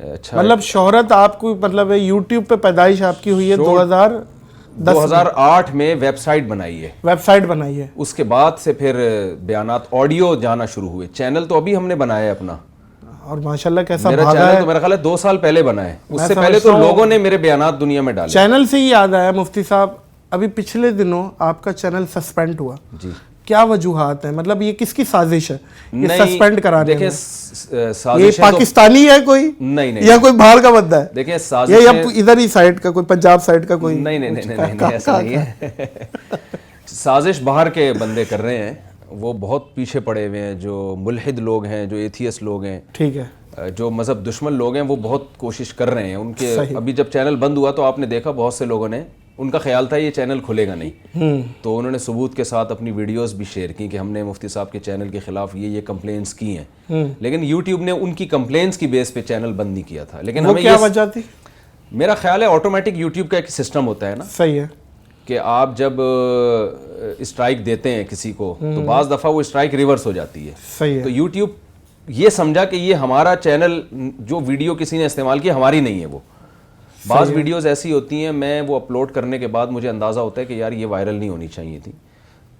اچھا مطلب شہرت آپ کو مطلب یوٹیوب پہ پیدائش آپ کی ہوئی ہے 2008 میں ویب سائٹ بنائی ہے. ویب سائٹ بنائی ہے. اس کے بعد سے پھر بیانات آڈیو جانا شروع ہوئے. چینل تو ابھی ہم نے بنایا ہے اپنا, اور ماشاءاللہ کیسا میرا بھاگا چینل ہے. تو میرا خیال ہے 2 سال پہلے بنا ہے. اس سے پہلے تو لوگوں نے میرے بیانات دنیا میں ڈالے. چینل سے ہی یاد آیا مفتی صاحب, ابھی پچھلے دنوں آپ کا چینل سسپینڈ ہوا. جی, کیا وجوہات ہیں, مطلب یہ کس کی سازش ہے یہ سسپینڈ کرانے میں؟ دیکھیں یہ پاکستانی ہے کوئی نہیں یا کوئی باہر کا بندہ ہے؟ دیکھیں یا ادھر ہی سائڈ کا کوئی پنجاب سائڈ کا کوئی؟ نہیں ایسا نہیں ہے. سازش باہر کے بندے کر رہے ہیں, وہ بہت پیچھے پڑے ہوئے ہیں. جو ملحد لوگ ہیں, جو ایتھیسٹ لوگ ہیں, ٹھیک ہے, جو مذہب دشمن لوگ ہیں, وہ بہت کوشش کر رہے ہیں. ان کے ابھی جب چینل بند ہوا تو آپ نے دیکھا بہت سے لوگوں نے, ان کا خیال تھا یہ چینل کھلے گا نہیں, تو انہوں نے ثبوت کے ساتھ اپنی ویڈیوز بھی شیئر کی کہ ہم نے مفتی صاحب کے چینل کے خلاف یہ کمپلینس کی ہیں. لیکن یوٹیوب نے ان کی کمپلینس کی بیس پہ چینل بند نہیں کیا تھا. لیکن ہمیں کیا وجہ تھی؟ میرا خیال ہے آٹومیٹک یوٹیوب کا ایک سسٹم ہوتا ہے نا, صحیح ہے, کہ آپ جب اسٹرائک دیتے ہیں کسی کو تو بعض دفعہ وہ اسٹرائک ریورس ہو جاتی ہے. صحیح ہے. تو یوٹیوب یہ سمجھا کہ یہ ہمارا چینل, جو ویڈیو کسی نے استعمال کی ہماری نہیں ہے. وہ بعض ویڈیوز ایسی ہوتی ہیں, میں وہ اپلوڈ کرنے کے بعد مجھے اندازہ ہوتا ہے کہ یار یہ وائرل نہیں ہونی چاہیے تھی,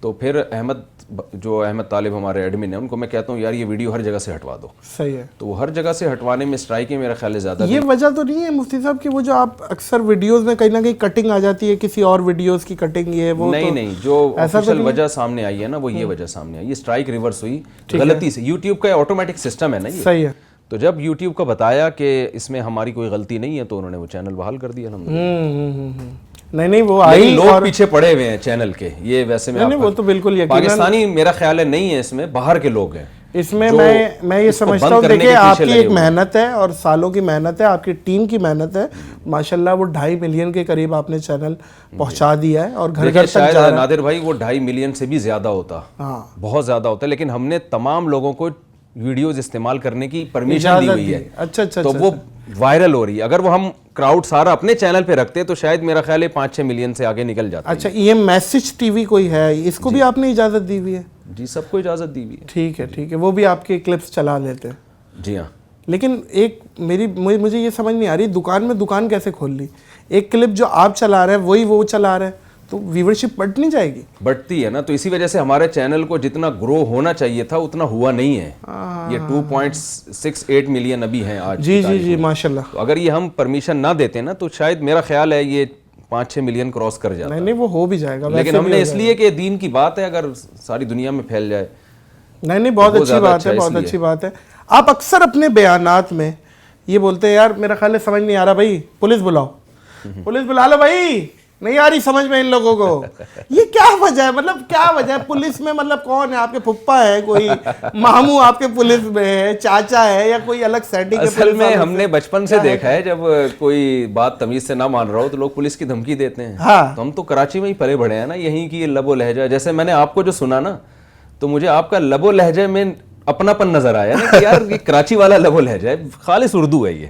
تو پھر احمد طالب ہمارے ایڈمن ہیں, ان کو میں کہتا ہوں یار یہ ویڈیو ہر جگہ سے ہٹوا دو. صحیح ہے. تو وہ ہر جگہ سے ہٹوانے میں اسٹرائکیں میرا خیال ہے زیادہ. یہ وجہ تو نہیں ہے مفتی صاحب کہ وہ جو آپ اکثر ویڈیوز میں کہیں نہ کہیں کٹنگ آ جاتی ہے, کسی اور ویڈیوز کی کٹنگ, یہ وہ نہیں, جو آفیشیل وجہ سامنے آئی ہے نا, وہ یہ وجہ سامنے آئی, یہ اسٹرائک ریورس ہوئی غلطی سے. یوٹیوب کا آٹومیٹک سسٹم ہے نا یہ. صحیح ہے. تو جب یوٹیوب کا بتایا کہ اس میں ہماری کوئی غلطی نہیں ہے تو انہوں نے وہ چینل بحال کر دیا. نہیں وہ آئی, لوگ پیچھے پڑے ہوئے ہیں چینل کے. یہ ویسے میں وہ تو بالکل یقیناً پاکستانی میرا خیال ہے نہیں ہے, اس میں باہر کے لوگ ہیں. اس میں میں یہ سمجھتا ہوں, دیکھیں آپ کی ایک محنت ہے اور سالوں کی محنت ہے, آپ کی ٹیم کی محنت ہے ماشاءاللہ. وہ 2.5 ملین کے قریب آپ نے چینل پہنچا دیا ہے, اور گھر گھر تک جا. نادر بھائی وہ 2.5 ملین سے بھی زیادہ ہوتا, بہت زیادہ ہوتا, لیکن ہم نے تمام لوگوں کو ویڈیوز استعمال کرنے کی پرمیشن دی ہوئی ہے. اچھا, تو وہ وائرل ہو رہی ہے. اگر وہ ہم کراؤڈ سارا اپنے چینل پہ رکھتے تو شاید میرا خیال ہے 5-6 ملین سے آگے نکل جاتا. اچھا, یہ میسج ٹی وی کوئی ہے, اس کو بھی آپ نے اجازت دی ہوئی ہے؟ جی, سب کو اجازت دی ہوئی ہے. ٹھیک ہے, وہ بھی آپ کے کلپس چلا لیتے ہیں. جی ہاں. لیکن ایک مجھے یہ سمجھ نہیں آ رہی, دکان میں دکان کیسے کھول لی؟ ایک کلپ جو آپ چلا رہے ہیں وہی وہ چلا رہے ہیں, تو ویورشپ بڑھ نہیں جائے گی؟ بڑھتی ہے نا, تو اسی وجہ سے ہمارے چینل کو جتنا گرو ہونا چاہیے تھا اتنا ہوا نہیں ہے. یہ 2.68 ملین ابھی ہیں آج. جی ماشاءاللہ. تو اگر یہ ہم پرمیشن نہ دیتے نا تو شاید میرا خیال ہے یہ 5-6 ملین کراس کر جاتا. نہیں وہ ہو بھی جائے گا, لیکن ہم نے اس لیے کہ دین کی بات ہے, اگر ساری دنیا میں پھیل جائے. نہیں بہت اچھی بات ہے, بہت اچھی بات ہے. آپ اکثر اپنے بیانات میں یہ بولتے ہیں, یار میرا خیال ہے سمجھ نہیں آ رہا بھائی, پولیس بلاؤ, پولیس بلا لو بھائی, نہیں آ رہی سمجھ میں ان لوگوں کو. یہ کیا وجہ ہے, مطلب کیا وجہ ہے؟ پولیس میں مطلب کون ہے؟ آپ کے پھپھا ہے, کوئی ماموں آپ کے پولیس میں ہے, چاچا ہے, یا کوئی الگ سیٹنگ ہے؟ اصل میں ہم نے بچپن سے دیکھا ہے جب کوئی بات تمیز سے نہ مان رہا ہو تو لوگ پولیس کی دھمکی دیتے ہیں. تو ہم تو کراچی میں ہی پلے بڑھے ہیں نا, یہیں کی لب و لہجہ. جیسے میں نے آپ کو جو سنا نا, تو مجھے آپ کا لب و لہجے میں اپناپن نظر آیا نا کہ یار یہ کراچی والا لب و لہجہ ہے, خالص اردو ہے یہ.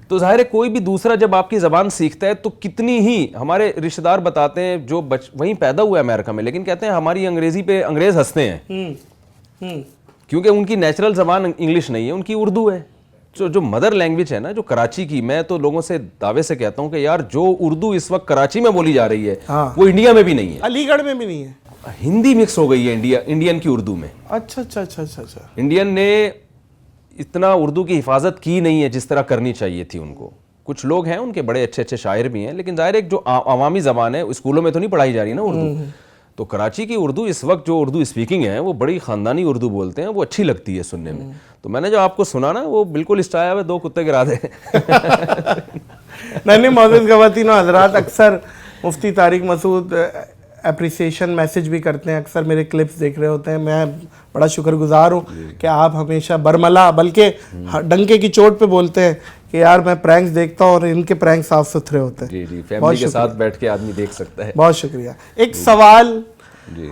تو ظاہر ہے کوئی بھی دوسرا جب آپ کی زبان سیکھتا ہے تو کتنی ہی, ہمارے رشتہ دار بتاتے ہیں جو وہیں پیدا ہوا ہے امریکہ میں, لیکن کہتے ہیں ہماری انگریزی پہ انگریز ہنستے ہیں کیونکہ ان کی نیچرل زبان انگلش نہیں ہے, ان کی اردو ہے. جو مدر لینگویج ہے نا جو کراچی کی, میں تو لوگوں سے دعوے سے کہتا ہوں کہ یار جو اردو اس وقت کراچی میں بولی جا رہی ہے وہ انڈیا میں بھی نہیں ہے, علی گڑھ میں بھی نہیں ہے. ہندی مکس ہو گئی ہے انڈین کی اردو میں. اچھا. انڈین نے اتنا اردو کی حفاظت کی نہیں ہے جس طرح کرنی چاہیے تھی ان کو. کچھ لوگ ہیں ان کے بڑے اچھے شاعر بھی ہیں, لیکن ظاہر ایک جو عوامی زبان ہے اسکولوں میں تو نہیں پڑھائی جا رہی نا اردو. تو کراچی کی اردو اس وقت جو اردو اسپیکنگ ہے وہ بڑی خاندانی اردو بولتے ہیں, وہ اچھی لگتی ہے سننے میں. تو میں نے جو آپ کو سنا نا وہ بالکل اسٹائل ہے 2 کتے گرا دے. نہیں معزز خواتین و حضرات, اکثر مفتی طارق مسعود اپریسیشن میسج بھی کرتے ہیں, اکثر میرے کلپس دیکھ رہے ہوتے ہیں. میں بڑا شکر گزار ہوں کہ آپ ہمیشہ برملا بلکہ ڈنکے کی چوٹ پہ بولتے ہیں کہ یار میں پرینکس دیکھتا ہوں اور ان کے پرینکس صاف ستھرے ہوتے ہیں. جی فیملی کے ساتھ بیٹھ کے آدمی دیکھ سکتا ہے. بہت شکریہ. ایک سوال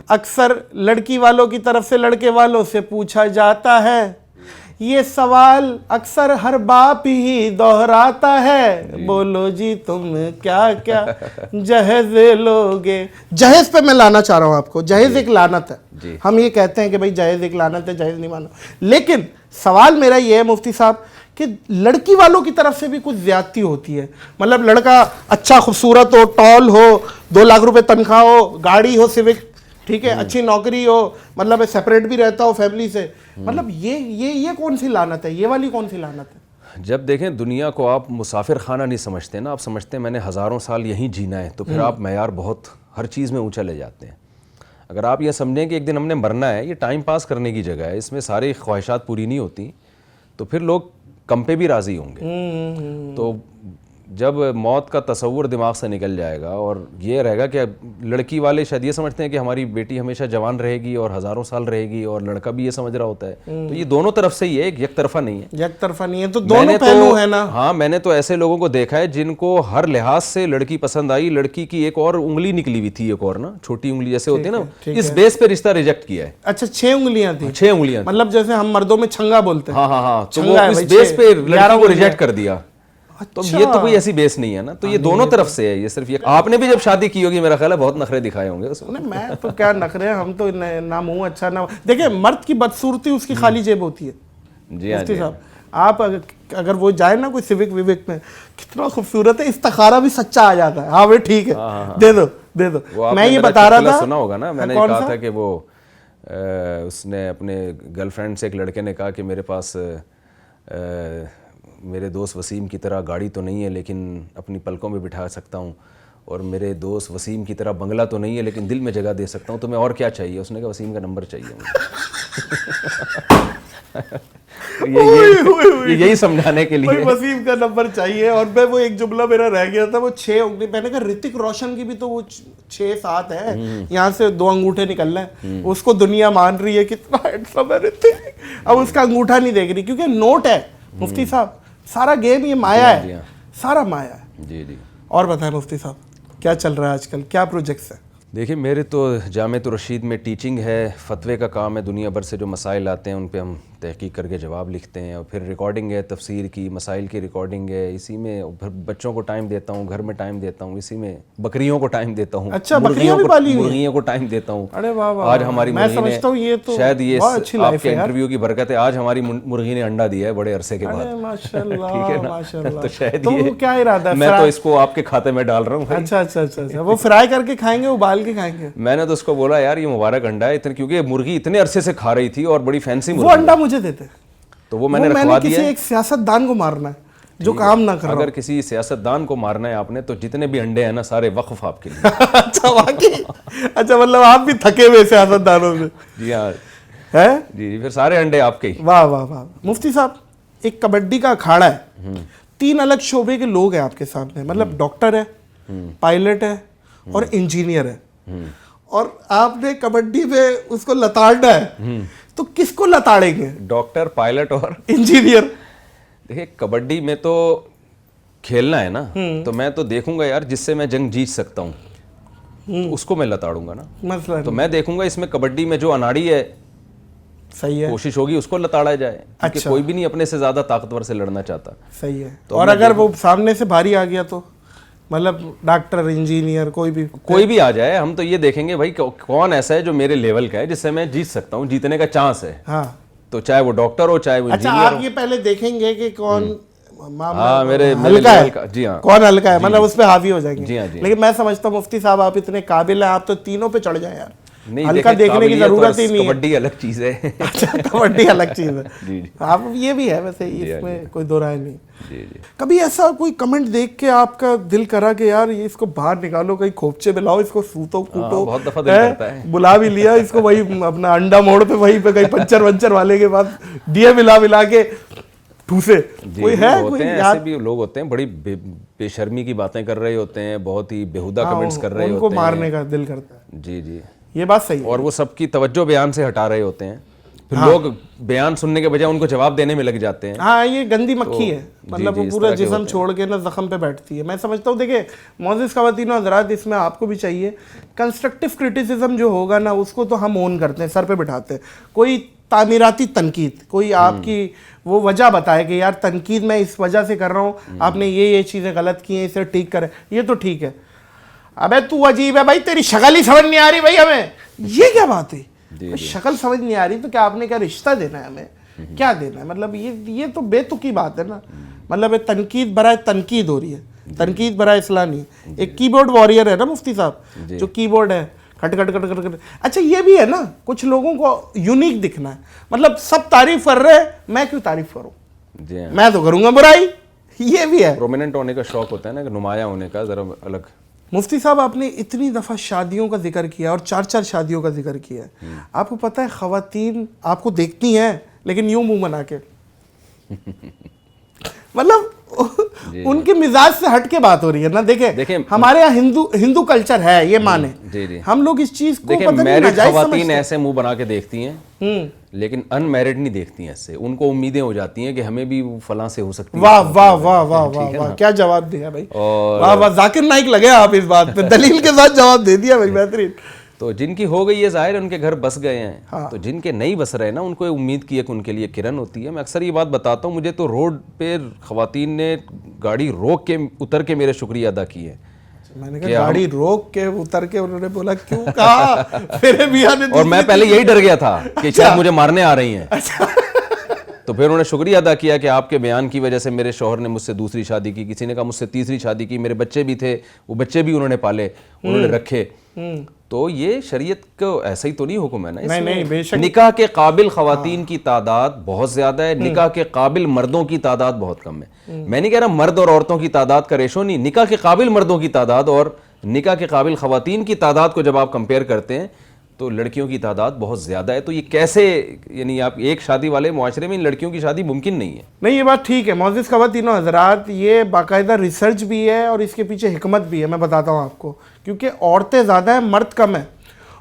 اکثر لڑکی والوں کی طرف سے لڑکے والوں سے پوچھا جاتا ہے, یہ سوال اکثر ہر باپ ہی دہراتا ہے, بولو جی تم کیا کیا جہیز لوگے. جہیز پہ میں لانا چاہ رہا ہوں آپ کو. جہیز ایک لعنت ہے, ہم یہ کہتے ہیں کہ بھائی جہیز ایک لعنت ہے, جہیز نہیں مانو. لیکن سوال میرا یہ ہے مفتی صاحب کہ لڑکی والوں کی طرف سے بھی کچھ زیادتی ہوتی ہے. مطلب لڑکا اچھا خوبصورت ہو, ٹال ہو, 2 لاکھ روپے تنخواہ ہو, گاڑی ہو سوک, ٹھیک ہے, اچھی نوکری ہو, مطلب سپریٹ بھی رہتا ہو فیملی سے, مطلب یہ کون سی لعنت ہے, یہ والی کون سی لعنت ہے؟ جب دیکھیں دنیا کو آپ مسافر خانہ نہیں سمجھتے نا, آپ سمجھتے ہیں میں نے ہزاروں سال یہیں جینا ہے, تو پھر آپ معیار بہت ہر چیز میں اونچا لے جاتے ہیں. اگر آپ یہ سمجھیں کہ ایک دن ہم نے مرنا ہے, یہ ٹائم پاس کرنے کی جگہ ہے, اس میں ساری خواہشات پوری نہیں ہوتی, تو پھر لوگ کم پہ بھی راضی ہوں گے. تو جب موت کا تصور دماغ سے نکل جائے گا اور یہ رہے گا کہ لڑکی والے شاید یہ سمجھتے ہیں کہ ہماری بیٹی ہمیشہ جوان رہے گی اور ہزاروں سال رہے گی, اور لڑکا بھی یہ سمجھ رہا ہوتا ہے, تو یہ دونوں طرف سے ہی ہے, ایک طرفہ نہیں ہے. یک طرفہ نہیں ہے, تو دونوں پہلو ہے نا. ہاں, میں نے تو ایسے لوگوں کو دیکھا ہے جن کو ہر لحاظ سے لڑکی پسند آئی, لڑکی کی ایک اور انگلی نکلی ہوئی تھی, ایک اور نا چھوٹی انگلی جیسے ہوتی ہے نا, اس بیس پہ رشتہ ریجیکٹ کیا ہے. اچھا 6 انگلیاں تھیں, 6 انگلیاں, مطلب جیسے ہم مردوں میں چھنگا بولتے ہیں. ہاں, تو وہ اس بیس پہ لڑکی کو ریجیکٹ کر دیا. تو یہ تو کوئی ایسی بیس نہیں ہے نا, تو یہ دونوں طرف سے ہے. یہ صرف یہ آپ نے بھی جب شادی کی ہوگی میرا خیال ہے بہت نخرے دکھائے ہوں گے اس میں. میں تو کیا نخرے ہیں, ہم تو نہ منہ اچھا نہ, دیکھیں مرد کی بدصورتی اس کی خالی جیب ہوتی ہے. جی ہاں, مفتی صاحب آپ اگر وہ جائے نا کوئی سوک ووک میں, کتنا خوبصورت ہے, استخارہ بھی سچا آ جاتا ہے. ہاں بھائی ٹھیک ہے, دے دو. میں یہ بتا رہا تھا, سنا ہوگا نا, میں نے کہا تھا کہ وہ اس نے اپنے گرل فرینڈ سے, ایک لڑکے نے کہا کہ میرے پاس میرے دوست وسیم کی طرح گاڑی تو نہیں ہے لیکن اپنی پلکوں میں بٹھا سکتا ہوں, اور میرے دوست وسیم کی طرح بنگلہ تو نہیں ہے لیکن دل میں جگہ دے سکتا ہوں, تمہیں اور کیا چاہیے؟ اس نے کہا وسیم کا نمبر چاہیے مجھے. یہی سمجھانے کے لیے وسیم کا نمبر چاہیے. اور میں وہ ایک جملہ میرا رہ گیا تھا, وہ 6 انگلی, میں نے کہا رتک روشن کی بھی تو وہ 6-7 ہے, یہاں سے 2 انگوٹھے نکل رہے ہیں, اس کو دنیا مان رہی ہے کتنا ہینڈسم ہے رتک, اب اس کا انگوٹھا نہیں دیکھ رہی کیونکہ نوٹ ہے. مفتی صاحب سارا گیم یہ مایا ہے, سارا مایا ہے. جی جی. اور بتائیں مفتی صاحب کیا چل رہا ہے آج کل, کیا پروجیکٹس ہیں؟ دیکھیں میرے تو جامعۃ الرشید میں ٹیچنگ ہے, فتوے کا کام ہے, دنیا بھر سے جو مسائل آتے ہیں ان پہ ہم تحقیق کر کے جواب لکھتے ہیں, اور پھر ریکارڈنگ ہے تفسیر کی, مسائل کی ریکارڈنگ ہے, اسی میں بچوں کو ٹائم دیتا ہوں, گھر میں ٹائم دیتا ہوں, اسی میں بکریوں کو ٹائم دیتا ہوں. اچھا بکریاں بھی پالی ہوئی ہیں, مرغیوں کو ٹائم دیتا ہوں. ارے واہ واہ, آج ہماری میں سمجھتا ہوں یہ تو شاید یہ اچھی آپ لائف کے ہے انٹرویو کی برکت ہے, آج ہماری مرغی نے انڈا دیا ہے بڑے عرصے کے بعد. ماشاءاللہ ماشاءاللہ. تو شاید تو یہ کیا ارادہ ہے, میں تو اس کو آپ کے کھاتے میں ڈال رہا ہوں. اچھا اچھا اچھا, وہ فرائی کر کے کھائیں گے, ابال کے کھائیں گے؟ میں نے تو اس کو بولا یار یہ مبارک انڈا ہے, کیونکہ مرغی اتنے عرصے سے کھا رہی تھی اور بڑی فینسی مرغی, وہ انڈا مجھے دیتے, تو وہ میں نے رکھوا دیا. کسی ایک سیاست دان کو مارنا ہے جو کام نہ کر رہا. اگر کسی سیاست دان کو مارنا ہے آپ نے تو جتنے بھی انڈے ہیں نا سارے وقف آپ کے لیے. اچھا واقعی, اچھا مطلب آپ بھی تھکے ہوئے سیاست دانوں سے. جی ہاں ہے جی, پھر سارے انڈے آپ کے ہی. واہ واہ واہ. مفتی صاحب ایک کبڈی کا اکھاڑا ہے, 3 الگ شعبے کے لوگ ہیں آپ کے سامنے, مطلب ڈاکٹر ہے, پائلٹ ہے اور انجینئر ہے, اور آپ نے کبڈی میں اس کو لتاڑنا ہے, تو کس کو لتاڑیں گے؟ ڈاکٹر, پائلٹ اور انجینئر. دیکھیں کبڈی میں تو کھیلنا ہے نا, تو میں تو دیکھوں گا یار جس سے میں جنگ جیت سکتا ہوں اس کو میں لتاڑوں گا نا. مسئلہ تو میں دیکھوں گا اس میں کبڈی میں جو اناڑی ہے, صحیح ہے, کوشش ہوگی اس کو لتاڑا جائے, کیونکہ کوئی بھی نہیں اپنے سے زیادہ طاقتور سے لڑنا چاہتا. صحیح ہے. اور اگر وہ سامنے سے بھاری آ گیا تو مطلب ڈاکٹر, انجینئر, کوئی بھی آ جائے, ہم تو یہ دیکھیں گے بھائی کون ایسا ہے جو میرے لیول کا ہے جس سے میں جیت سکتا ہوں, جیتنے کا چانس ہے. ہاں, تو چاہے وہ ڈاکٹر ہو چاہے وہ اچھا انجینئر ہو. آپ یہ پہلے دیکھیں گے کہ کون میرے ہلکا ہے, جی ہاں, کون ہلکا ہے, مطلب اس پہ حاوی ہو جائیں گے. جی ہاں جی. لیکن میں سمجھتا ہوں مفتی صاحب آپ اتنے قابل ہیں, آپ تو تینوں پہ چڑھ جائیں یار, نہیں ہلکا دیکھنے کی ضرورت ہی نہیں ہے. کبڈی الگ چیز ہے. اچھا کبڈی الگ چیز ہے. جی آپ یہ بھی ہے ویسے, اس میں کوئی دو رائے نہیں. جی جی. کبھی ایسا کوئی کمنٹ دیکھ کے آپ کا دل کرا کہ یار یہ اس کو باہر نکالو, کہیں کھوپچے میں لاؤ, اس کو سوتو کوٹو, بہت دفعہ دل کرتا ہے, بلا بھی لیا اس کو, وہی اپنا انڈا موڑ پہ وہیں پہ کہیں پنچر والے کے پاس دیے ملا کے ٹھوسے. کوئی ہے, کوئی ایسے بھی لوگ ہوتے ہیں بڑی بے شرمی کی باتیں کر رہے ہوتے ہیں, بہت ہی بیہودہ کمنٹس کر رہے ہوتے ہیں, ان کو مارنے کا دل کرتا ہے. جی جی, یہ بات صحیح ہے. اور وہ سب کی توجہ بیان سے ہٹا رہے ہوتے ہیں, پھر لوگ بیان سننے کے بجائے ان کو جواب دینے میں لگ جاتے ہیں. ہاں یہ گندی مکھی ہے, مطلب وہ پورا جسم چھوڑ کے نا زخم پہ بیٹھتی ہے. میں سمجھتا ہوں دیکھیں معزز خواتین و حضرات, اس میں آپ کو بھی چاہیے کنسٹرکٹیو کرٹیسزم جو ہوگا نا اس کو تو ہم اون کرتے ہیں, سر پہ بٹھاتے ہیں. کوئی تعمیراتی تنقید, کوئی آپ کی وہ وجہ بتائے کہ یار تنقید میں اس وجہ سے کر رہا ہوں, آپ نے یہ چیزیں غلط کی ہیں, اسے ٹھیک کریں, یہ تو ٹھیک ہے. ابے تو عجیب ہے بھائی, تیری شکل ہی سمجھ نہیں آ رہی بھائی ہمیں, یہ کیا بات ہے؟ شکل سمجھ نہیں آ رہی تو کیا آپ نے کیا رشتہ دینا ہے ہمیں؟ کیا دینا ہے؟ مطلب یہ تو بے تکی بات ہے نا. مطلب تنقید برائے تنقید ہو رہی ہے, تنقید برائے اصلاح نہیں. ایک کی بورڈ واریر ہے نا مفتی صاحب, جو کی بورڈ ہے کھٹ کھٹ کھٹ کھٹ کھٹ. اچھا یہ بھی ہے نا, کچھ لوگوں کو یونیک دکھنا ہے, مطلب سب تعریف کر رہے ہیں, میں کیوں تعریف کروں, میں تو کروں گا برائی. یہ بھی ہے, پرومیننٹ ہونے کا شوق ہوتا ہے نا, کہ نمایاں ہونے کا ذرا الگ. مفتی صاحب آپ نے اتنی دفعہ شادیوں کا ذکر کیا اور 4 شادیوں کا ذکر کیا ہے. آپ کو پتہ ہے خواتین آپ کو دیکھتی ہیں لیکن یوں منہ بنا کے, مطلب ان کے مزاج سے ہٹ کے بات ہو رہی ہے نا. دیکھیں ہمارے یہاں ہندو کلچر ہے, یہ مانے, ہم لوگ اس چیز کو پتہ نہیں ناجائز خواتین ایسے منہ بنا کے دیکھتی ہیں, لیکن ان میرڈ نہیں دیکھتی ہیں. ایسے ان کو امیدیں ہو جاتی ہیں کہ ہمیں بھی فلاں سے ہو سکتی ہے. واہ واہ واہ واہ واہ واہ, کیا جواب دیا بھائی, واہ واہ, ذاکر نائک لگے آپ اس بات پہ, دلیل کے ساتھ جواب دے دیا بھائی, بہترین. تو جن کی ہو گئی ہے ظاہر ان کے گھر بس گئے ہیں, تو جن کے نہیں بس رہے نا ان کو امید کی ہے کہ ان کے لیے کرن ہوتی ہے. میں اکثر یہ بات بتاتا ہوں, مجھے تو روڈ پہ خواتین نے گاڑی روک کے اتر کے میرے شکریہ ادا کیے ہیں. میں نے کہا گاڑی روک کے اتر کے, انہوں نے بولا کیوں کہا, میرے میاں نے, اور میں پہلے یہی ڈر گیا تھا کہ شاید مجھے مارنے آ رہی ہیں. تو پھر انہوں نے شکریہ ادا کیا کہ آپ کے بیان کی وجہ سے میرے شوہر نے مجھ سے دوسری شادی کی, کسی نے کہا مجھ سے تیسری شادی کی, میرے بچے بھی تھے, وہ بچے بھی انہوں نے پالے, انہوں نے رکھے. تو یہ شریعت کو ایسا ہی تو نہیں حکم ہے نا. نہیں بے شک, نکاح کے قابل خواتین کی تعداد بہت زیادہ ہے, نکاح کے قابل مردوں کی تعداد بہت کم ہے. میں نہیں کہہ رہا مرد اور عورتوں کی تعداد کا ریشو نہیں, نکاح کے قابل مردوں کی تعداد اور نکاح کے قابل خواتین کی تعداد کو جب آپ کمپیئر کرتے ہیں تو لڑکیوں کی تعداد بہت زیادہ ہے. تو یہ کیسے, یعنی آپ ایک شادی والے معاشرے میں ان لڑکیوں کی شادی ممکن نہیں ہے. نہیں یہ بات ٹھیک ہے معزز خواتینوں حضرات, یہ باقاعدہ ریسرچ بھی ہے اور اس کے پیچھے حکمت بھی ہے. میں بتاتا ہوں آپ کو, کیونکہ عورتیں زیادہ ہیں, مرد کم ہیں,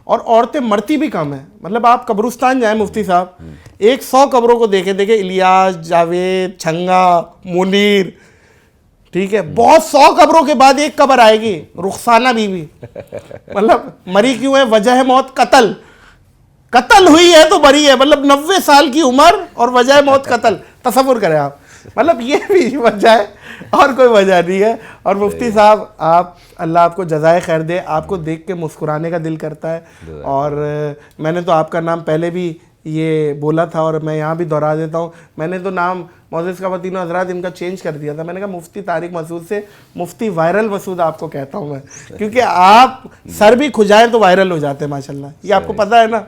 اور عورتیں مرتی بھی کم ہیں. مطلب آپ قبرستان جائیں مفتی صاحب, 100 قبروں کو دیکھیں الیاس, جاوید, چھنگا, منیر, ٹھیک ہے, بہت 100 قبروں کے بعد ایک قبر آئے گی, رخسانہ بی بی. مطلب مری کیوں ہے, وجہ موت قتل, قتل ہوئی ہے تو مری ہے, مطلب 90 سال کی عمر اور وجہ موت قتل. تصور کریں آپ, مطلب یہ بھی وجہ ہے اور کوئی وجہ نہیں ہے. اور مفتی صاحب آپ, اللہ آپ کو جزائے خیر دے, آپ کو دیکھ کے مسکرانے کا دل کرتا ہے. اور میں نے تو آپ کا نام پہلے بھی یہ بولا تھا اور میں یہاں بھی دہرا دیتا ہوں, میں نے تو نام معزز خواتین حضرات ان کا چینج کر دیا تھا. میں نے کہا مفتی طارق مسعود سے مفتی وائرل مسعود آپ کو کہتا ہوں میں, کیونکہ آپ سر بھی کھجائیں تو وائرل ہو جاتے ہیں ماشاءاللہ. یہ آپ کو پتہ ہے نا,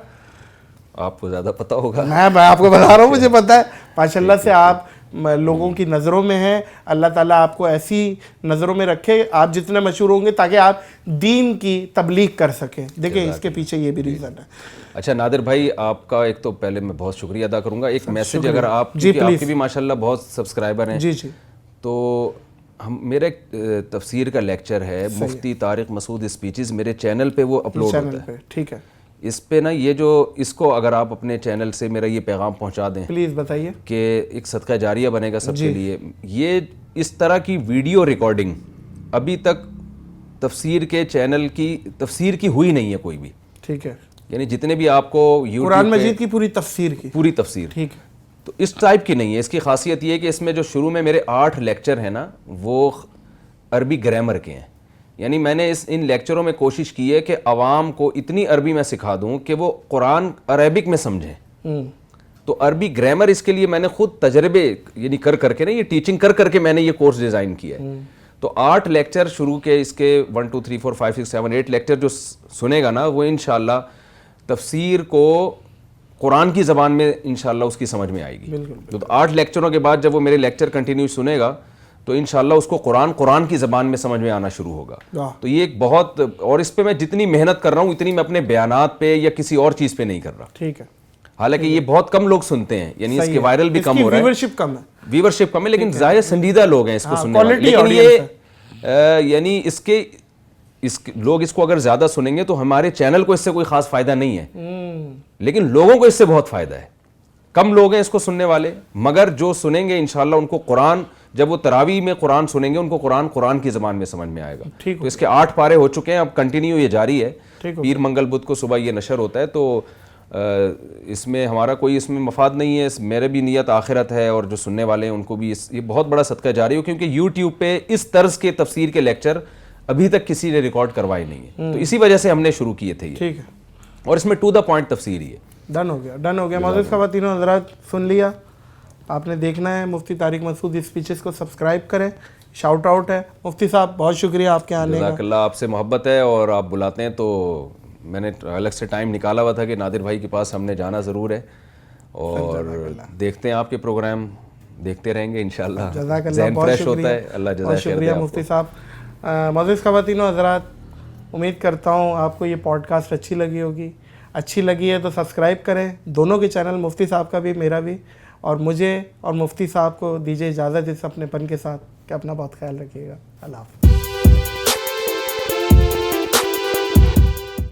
آپ کو زیادہ پتہ ہوگا, میں آپ کو بتا رہا ہوں, مجھے پتہ ہے ماشاءاللہ سے. آپ لوگوں کی نظروں میں ہیں, اللہ تعالیٰ آپ کو ایسی نظروں میں رکھے, آپ جتنے مشہور ہوں گے تاکہ آپ دین کی تبلیغ کر سکیں. دیکھیں اس کے پیچھے یہ بھی ریزن ہے. اچھا نادر بھائی, آپ کا ایک تو پہلے میں بہت شکریہ ادا کروں گا. ایک میسج اگر آپ کے بھی ماشاءاللہ بہت سبسکرائبر ہیں, جی تو میرا ایک تفسیر کا لیکچر ہے مفتی طارق مسعود اسپیچز, میرے چینل پہ وہ اپلوڈ ہوتا ہے. ٹھیک ہے, اس پہ نا یہ جو اس کو اگر آپ اپنے چینل سے میرا یہ پیغام پہنچا دیں پلیز بتائیے, کہ ایک صدقہ جاریہ بنے گا سب کے لیے. یہ اس طرح کی ویڈیو ریکارڈنگ ابھی تک تفسیر کے چینل کی تفسیر کی ہوئی نہیں ہے کوئی بھی. ٹھیک ہے, یعنی جتنے بھی آپ کو قرآن مجید کی پوری تفسیر کی پوری تفسیر, ٹھیک ہے, تو اس ٹائپ کی نہیں ہے. اس کی خاصیت یہ ہے کہ اس میں جو شروع میں میرے 8 لیکچر ہیں نا وہ عربی گرامر کے ہیں. یعنی میں نے ان لیکچروں میں کوشش کی ہے کہ عوام کو اتنی عربی میں سکھا دوں کہ وہ قرآن عربک میں سمجھیں. تو عربی گرامر اس کے لیے میں نے خود تجربے یعنی کر کے نا, یہ ٹیچنگ کر کے میں نے یہ کورس ڈیزائن کیا ہے. تو 8 لیکچر شروع کے, اس کے 1 2 3 4 5 6 7 8 لیکچر جو سنے گا نا وہ انشاءاللہ تفسیر کو قرآن کی زبان میں انشاءاللہ اس کی سمجھ میں آئے گی. تو 8 لیکچروں کے بعد جب وہ میرے لیکچر کنٹینیو سنے گا تو انشاءاللہ اس کو قرآن کی زبان میں سمجھ میں آنا شروع ہوگا. تو یہ ایک بہت, اور اس پہ میں جتنی محنت کر رہا ہوں اتنی میں اپنے بیانات پہ یا کسی اور چیز پہ نہیں کر رہا. ٹھیک ہے, حالانکہ یہ بہت کم لوگ سنتے ہیں, یعنی اس کے وائرل بھی کم ہو رہا ہے, ویورشپ کم ہے, لیکن ظاہر سنجیدہ لوگ ہیں اس کو سننے والے. لیکن یہ یعنی لوگ اس کو اگر زیادہ سنیں گے تو ہمارے چینل کو اس سے کوئی خاص فائدہ نہیں ہے, لیکن لوگوں کو اس سے بہت فائدہ ہے. کم لوگ ہیں اس کو سننے والے, مگر جو سنیں گے انشاءاللہ ان کو قرآن, جب وہ تراویح میں قرآن سنیں گے ان کو قرآن کی زبان میں سمجھ میں آئے گا. تو اس کے 8 پارے ہو چکے ہیں, اب کنٹینیو یہ جاری ہے. پیر منگل بدھ کو صبح یہ نشر ہوتا ہے. تو اس میں ہمارا کوئی اس میں مفاد نہیں ہے, میرے بھی نیت آخرت ہے, اور جو سننے والے ہیں ان کو بھی یہ بہت بڑا صدقہ جاری ہو, کیونکہ یوٹیوب پہ اس طرز کے تفسیر کے لیکچر ابھی تک کسی نے ریکارڈ کروائے نہیں ہے. تو اسی وجہ سے ہم نے شروع کیے تھے یہ, اور اس میں ٹو دا پوائنٹ تفسیر ہی ہے. ڈن ہو گیا. معزز خواتین و حضرات, سن لیا آپ نے, دیکھنا ہے مفتی طارق مسعود اسپیچز کو سبسکرائب کریں. شاؤٹ آؤٹ ہے مفتی صاحب, بہت شکریہ آپ کے آنے کا. جزاک اللہ, آپ سے محبت ہے اور آپ بلاتے ہیں تو میں نے الگ سے ٹائم نکالا ہوا تھا کہ نادر بھائی کے پاس ہم نے جانا ضرور ہے, اور دیکھتے ہیں آپ کے پروگرام, دیکھتے رہیں گے انشاءاللہ. جزاک اللہ, ذہن بہت فریش ہوتا شکریہ, ہے. اللہ بہت جزائے خیر دے شکریہ آپ مفتی کو. صاحب. معزز خواتین و حضرات, امید کرتا ہوں آپ کو یہ پوڈ کاسٹ اچھی لگی ہوگی. اچھی لگی ہے تو سبسکرائب کریں دونوں کے چینل, مفتی صاحب کا بھی میرا بھی, اور مجھے اور مفتی صاحب کو دیجیے اجازت اس اپنے پن کے ساتھ کہ اپنا بہت خیال رکھیے گا. اللہ حافظ.